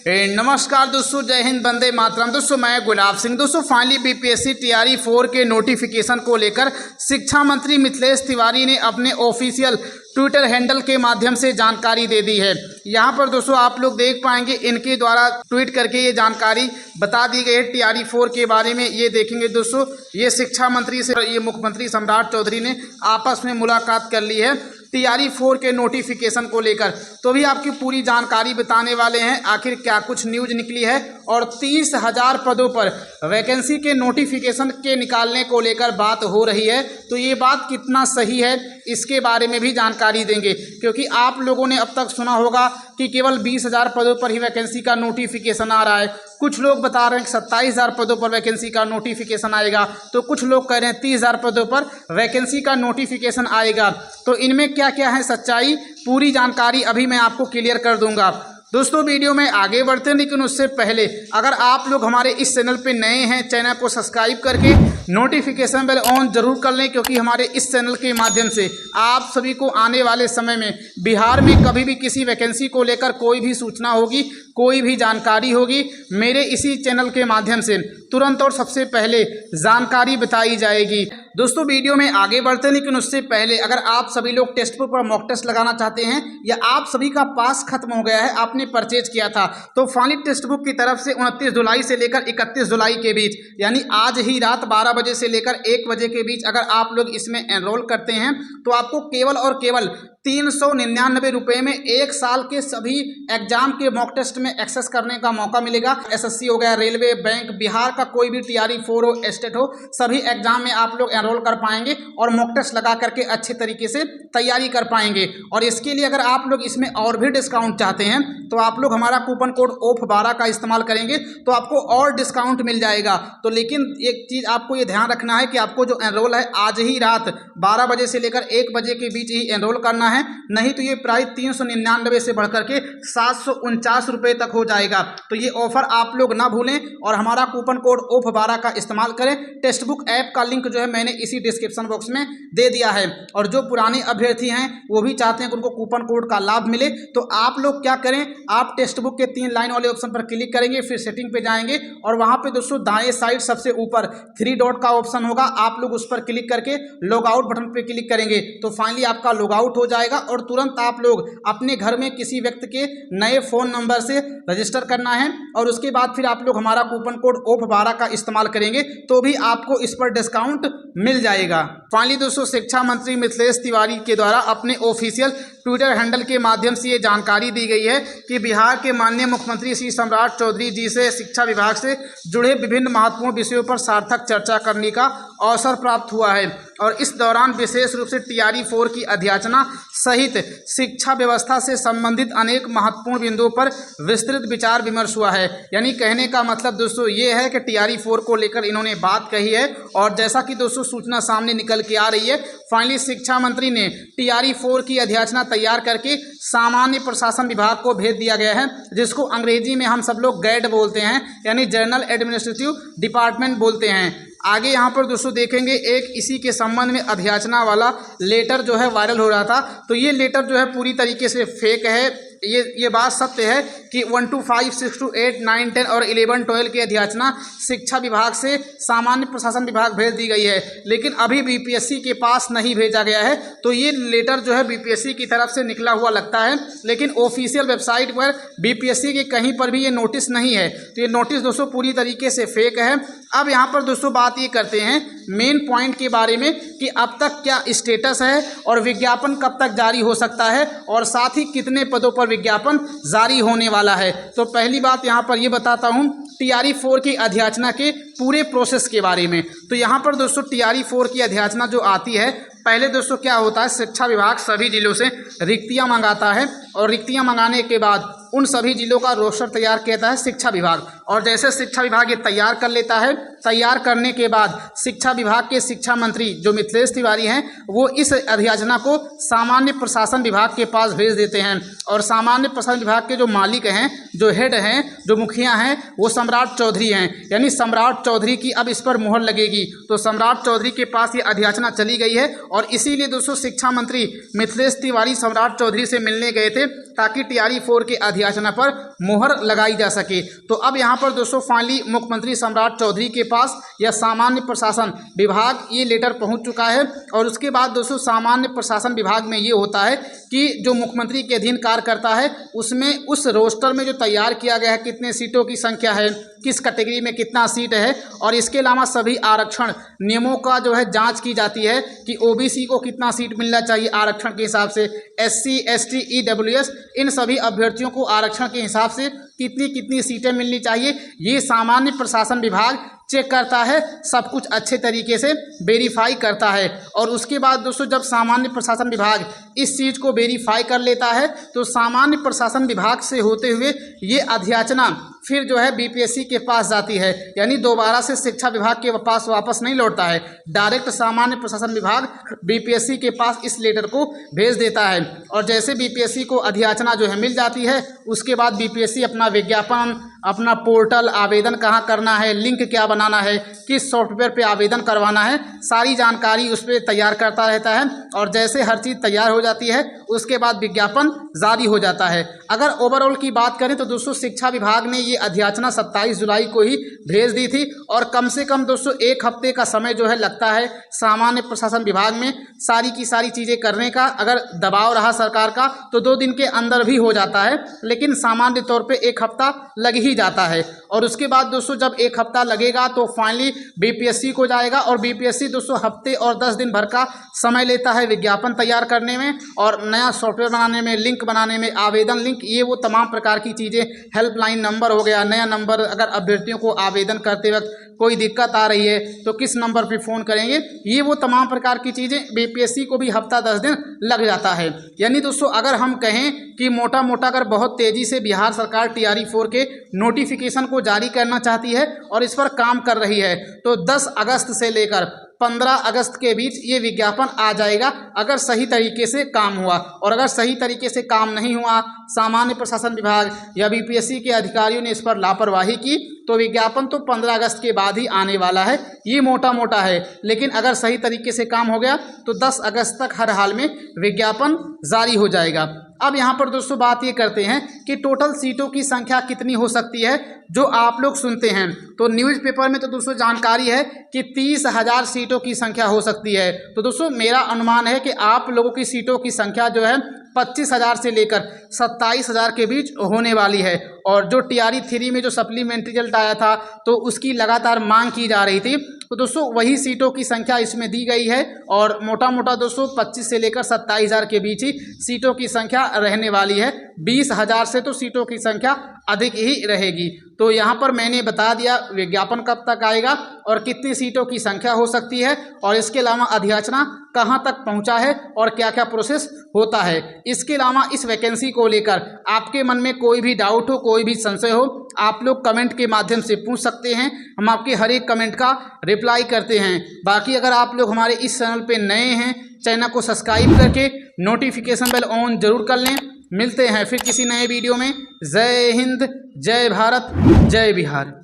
नमस्कार दोस्तों, जय हिंद, वंदे मातरम। दोस्तों मैं गुलाब सिंह। दोस्तों फाइनली बीपीएससी टीआरई 4 के नोटिफिकेशन को लेकर शिक्षा मंत्री मिथिलेश तिवारी ने अपने ऑफिशियल ट्विटर हैंडल के माध्यम से जानकारी दे दी है। यहाँ पर दोस्तों आप लोग देख पाएंगे, इनके द्वारा ट्वीट करके ये जानकारी बता दी गई है टीआरई 4 के बारे में। ये देखेंगे दोस्तों, ये शिक्षा मंत्री से ये मुख्यमंत्री सम्राट चौधरी ने आपस में मुलाकात कर ली है टीआरई 4 के नोटिफिकेशन को लेकर। तो भी आपकी पूरी जानकारी बताने वाले हैं आखिर क्या कुछ न्यूज निकली है और 30,000 पदों पर वैकेंसी के नोटिफिकेशन के निकालने को लेकर बात हो रही है। तो ये बात कितना सही है इसके बारे में भी जानकारी देंगे, क्योंकि आप लोगों ने अब तक सुना होगा कि केवल 20,000 पदों पर ही वैकेंसी का नोटिफिकेशन आ रहा है। कुछ लोग बता रहे हैं कि 27,000 पदों पर वैकेंसी का नोटिफिकेशन आएगा, तो कुछ लोग कह रहे हैं 30,000 पदों पर वैकेंसी का नोटिफिकेशन आएगा। तो इनमें क्या क्या है सच्चाई, पूरी जानकारी अभी मैं आपको क्लियर कर दूंगा। दोस्तों वीडियो में आगे बढ़ते हैं, लेकिन उससे पहले अगर आप लोग हमारे इस चैनल पे नए हैं, चैनल को सब्सक्राइब करके नोटिफिकेशन बेल ऑन जरूर कर लें, क्योंकि हमारे इस चैनल के माध्यम से आप सभी को आने वाले समय में बिहार में कभी भी किसी वैकेंसी को लेकर कोई भी सूचना होगी, कोई भी जानकारी होगी, मेरे इसी चैनल के माध्यम से तुरंत और सबसे पहले जानकारी बताई जाएगी। दोस्तों वीडियो में आगे बढ़ते हैं, लेकिन उससे पहले अगर आप सभी लोग टेस्ट पेपर पर मॉक टेस्ट लगाना चाहते हैं या आप सभी का पास खत्म हो गया है, आपने परचेज किया था, तो फाइनली टेक्स्ट बुक की तरफ से 29 जुलाई से लेकर 31 जुलाई के बीच, यानी आज ही रात 12 बजे से लेकर 1 बजे के बीच अगर आप लोग इसमें एनरोल करते हैं तो आपको केवल और केवल 399 रुपये में 1 साल के सभी एग्जाम के मॉक टेस्ट में एक्सेस करने का मौका मिलेगा। एसएससी हो गया, रेलवे, बैंक, बिहार का कोई भी टीआरई 4 हो, स्टेट हो, सभी एग्जाम में आप लोग एनरोल कर पाएंगे और मॉक टेस्ट लगा करके अच्छे तरीके से तैयारी कर पाएंगे। और इसके लिए अगर आप लोग इसमें और भी डिस्काउंट चाहते हैं तो आप लोग हमारा कूपन कोड OF12 का इस्तेमाल करेंगे तो आपको और डिस्काउंट मिल जाएगा। तो लेकिन एक चीज़ आपको ये ध्यान रखना है कि आपको जो एनरोल है आज ही रात 12 बजे से लेकर 1 बजे के बीच ही एनरोल करना है, नहीं तो ये प्राइस 399 से बढ़कर के 749 रुपये तक हो जाएगा। तो ये ऑफर आप लोग ना भूलें और हमारा कूपन कोड OF12 का इस्तेमाल करें। टेक्स्ट बुक ऐप का लिंक जो है मैंने इसी डिस्क्रिप्शन बॉक्स में दे दिया है, और जो पुराने अभ्यर्थी हैं वो भी चाहते हैं कि उनको कूपन कोड का लाभ मिले, तो आप लोग क्या करें, आप टेक्स्ट बुक के 3 लाइन वाले ऑप्शन पर क्लिक करेंगे, फिर सेटिंग पे जाएंगे और वहां पे दोस्तों दाएं साइड सबसे ऊपर 3 डॉट का ऑप्शन होगा, आप लोग उस पर क्लिक करके लॉग आउट बटन पे क्लिक करेंगे तो फाइनली आपका लॉग आउट हो जाएगा और तुरंत आप लोग अपने घर में किसी व्यक्ति के नए फोन नंबर से रजिस्टर करना है और उसके बाद फिर आप लोग हमारा कूपन कोड OF12 का इस्तेमाल करेंगे तो भी आपको इस पर डिस्काउंट मिल जाएगा। फाइनली दोस्तों शिक्षा मंत्री मिथिलेश तिवारी के द्वारा अपने ऑफिशियल ट्विटर हैंडल के माध्यम से ये जानकारी दी गई है कि बिहार के माननीय मुख्यमंत्री श्री सम्राट चौधरी जी से शिक्षा विभाग से जुड़े विभिन्न महत्वपूर्ण विषयों पर सार्थक चर्चा करने का अवसर प्राप्त हुआ है और इस दौरान विशेष रूप से टीआरई 4 की अध्याचना सहित शिक्षा व्यवस्था से संबंधित अनेक महत्वपूर्ण बिंदुओं पर विस्तृत विचार विमर्श हुआ है। यानी कहने का मतलब दोस्तों ये है कि टीआरई 4 को लेकर इन्होंने बात कही है और जैसा कि दोस्तों सूचना सामने निकल के आ रही है, फाइनली शिक्षा मंत्री ने टीआरई 4 की अध्याचना तैयार करके सामान्य प्रशासन विभाग को भेज दिया गया है, जिसको अंग्रेजी में हम सब लोग गैड बोलते हैं, यानी जनरल एडमिनिस्ट्रेटिव डिपार्टमेंट बोलते हैं। आगे यहाँ पर दोस्तों देखेंगे एक इसी के संबंध में अध्याचना वाला लेटर जो है वायरल हो रहा था, तो ये लेटर जो है पूरी तरीके से फेक है। ये बात सत्य है कि 1 to 5, 6 to 8, 9, 10 और 11, 12 की अध्याचना शिक्षा विभाग से सामान्य प्रशासन विभाग भेज दी गई है, लेकिन अभी बीपीएससी के पास नहीं भेजा गया है। तो ये लेटर जो है बीपीएससी की तरफ से निकला हुआ लगता है, लेकिन ऑफिशियल वेबसाइट पर बीपीएससी के कहीं पर भी ये नोटिस नहीं है। तो ये नोटिस दोस्तों पूरी तरीके से फेक है। अब यहाँ पर दोस्तों बात ये करते हैं मेन पॉइंट के बारे में कि अब तक क्या स्टेटस है और विज्ञापन कब तक जारी हो सकता है और साथ ही कितने पदों पर विज्ञापन जारी होने वाला है। तो पहली बात यहाँ पर ये बताता हूँ टीआरई 4 की अध्याचना के पूरे प्रोसेस के बारे में। तो यहाँ पर दोस्तों टीआरई 4 की अध्याचना जो आती है, पहले दोस्तों क्या होता है, शिक्षा विभाग सभी जिलों से रिक्तियाँ मंगाता है और रिक्तियाँ मंगाने के बाद उन सभी जिलों का रोस्टर तैयार करता है शिक्षा विभाग, और जैसे शिक्षा विभाग ये तैयार कर लेता है तैयार करने के बाद शिक्षा विभाग के शिक्षा मंत्री जो मिथिलेश तिवारी हैं वो इस अधियाचना को सामान्य प्रशासन विभाग के पास भेज देते हैं और सामान्य प्रशासन विभाग के जो मालिक हैं, जो हेड हैं, जो मुखिया हैं, वो सम्राट चौधरी हैं। यानी सम्राट चौधरी की अब इस पर मुहर लगेगी। तो सम्राट चौधरी के पास ये अधियाचना चली गई है और इसीलिए दोस्तों शिक्षा मंत्री मिथिलेश तिवारी सम्राट चौधरी से मिलने गए थे ताकि टीआरई 4 के अधियाचना पर मुहर लगाई जा सके। तो अब यहाँ पर दोस्तों फाइनली मुख्यमंत्री सम्राट चौधरी के पास या सामान्य प्रशासन विभाग ये लेटर पहुँच चुका है और उसके बाद दोस्तों सामान्य प्रशासन विभाग में ये होता है कि जो मुख्यमंत्री के अधीन कार्य करता है उसमें उस रोस्टर में जो तैयार किया गया है कितने सीटों की संख्या है, किस कैटेगरी में कितना सीट है और इसके अलावा सभी आरक्षण नियमों का जो है जांच की जाती है कि ओबीसी को कितना सीट मिलना चाहिए आरक्षण के हिसाब से, एससी, एसटी, ईडब्ल्यूएस इन सभी अभ्यर्थियों को आरक्षण के हिसाब से कितनी कितनी सीटें मिलनी चाहिए, ये सामान्य प्रशासन विभाग चेक करता है, सब कुछ अच्छे तरीके से वेरीफाई करता है। और उसके बाद दोस्तों जब सामान्य प्रशासन विभाग इस चीज़ को वेरीफाई कर लेता है तो सामान्य प्रशासन विभाग से होते हुए ये अधियाचना फिर जो है बीपीएससी के पास जाती है। यानी दोबारा से शिक्षा विभाग के पास वापस नहीं लौटता है, डायरेक्ट सामान्य प्रशासन विभाग बीपीएससी के पास इस लेटर को भेज देता है। और जैसे बीपीएससी को अधियाचना जो है मिल जाती है उसके बाद बीपीएससी अपना विज्ञापन, अपना पोर्टल, आवेदन कहाँ करना है, लिंक क्या बनाना है, किस सॉफ्टवेयर पे आवेदन करवाना है, सारी जानकारी उस पर तैयार करता रहता है। और जैसे हर चीज़ तैयार हो जाती है उसके बाद विज्ञापन जारी हो जाता है। अगर ओवरऑल की बात करें तो दोस्तों शिक्षा विभाग ने ये अधियाचना 27 जुलाई को ही भेज दी थी और कम से कम दोस्तों 1 हफ्ते का समय जो है लगता है सामान्य प्रशासन विभाग में सारी की सारी चीज़ें करने का। अगर दबाव रहा सरकार का तो 2 दिन के अंदर भी हो जाता है, लेकिन सामान्य तौर पे 1 हफ्ता लग ही जाता है। और उसके बाद दोस्तों जब 1 हफ्ता लगेगा तो फाइनली बीपीएससी को जाएगा और बीपीएससी दोस्तों हफ्ते और 10 दिन भर का समय लेता है विज्ञापन तैयार करने में और नया सॉफ्टवेयर बनाने में, लिंक बनाने में, आवेदन लिंक, ये वो तमाम प्रकार की चीज़ें, हेल्पलाइन नंबर हो गया, नया नंबर, अगर अभ्यर्थियों को आवेदन करते वक्त कोई दिक्कत आ रही है तो किस नंबर पे फ़ोन करेंगे, ये वो तमाम प्रकार की चीज़ें बीपीएससी को भी हफ्ता 10 दिन लग जाता है। यानी दोस्तों अगर हम कहें कि मोटा मोटा अगर बहुत तेज़ी से बिहार सरकार टीआरई 4 के नोटिफिकेशन को जारी करना चाहती है और इस पर काम कर रही है तो 10 अगस्त से लेकर 15 अगस्त के बीच ये विज्ञापन आ जाएगा अगर सही तरीके से काम हुआ। और अगर सही तरीके से काम नहीं हुआ, सामान्य प्रशासन विभाग या बीपीएससी के अधिकारियों ने इस पर लापरवाही की तो विज्ञापन तो 15 अगस्त के बाद ही आने वाला है, ये मोटा मोटा है। लेकिन अगर सही तरीके से काम हो गया तो 10 अगस्त तक हर हाल में विज्ञापन जारी हो जाएगा। अब यहाँ पर दोस्तों बात ये करते हैं कि टोटल सीटों की संख्या कितनी हो सकती है जो आप लोग सुनते हैं। तो न्यूज़पेपर में तो दोस्तों जानकारी है कि 30,000 सीटों की संख्या हो सकती है। तो दोस्तों मेरा अनुमान है कि आप लोगों की सीटों की संख्या जो है 25,000 से लेकर 27,000 के बीच होने वाली है। और जो टीआरई 3 में जो सप्लीमेंट्री रिजल्ट आया था तो उसकी लगातार मांग की जा रही थी, तो दोस्तों वही सीटों की संख्या इसमें दी गई है और मोटा मोटा दोस्तों 25 से लेकर 27,000 के बीच ही सीटों की संख्या रहने वाली है। 20,000 से तो सीटों की संख्या अधिक ही रहेगी। तो यहाँ पर मैंने बता दिया विज्ञापन कब तक आएगा और कितनी सीटों की संख्या हो सकती है और इसके अलावा अधियाचना कहाँ तक पहुँचा है और क्या क्या प्रोसेस होता है। इसके अलावा इस वैकेंसी को लेकर आपके मन में कोई भी डाउट हो, कोई भी संशय हो, आप लोग कमेंट के माध्यम से पूछ सकते हैं। हम आपके हर एक कमेंट का रिप्लाई करते हैं। बाकी अगर आप लोग हमारे इस चैनल पे नए हैं, चैनल को सब्सक्राइब करके नोटिफिकेशन बेल ऑन जरूर कर लें। मिलते हैं फिर किसी नए वीडियो में। जय हिंद, जय भारत, जय बिहार।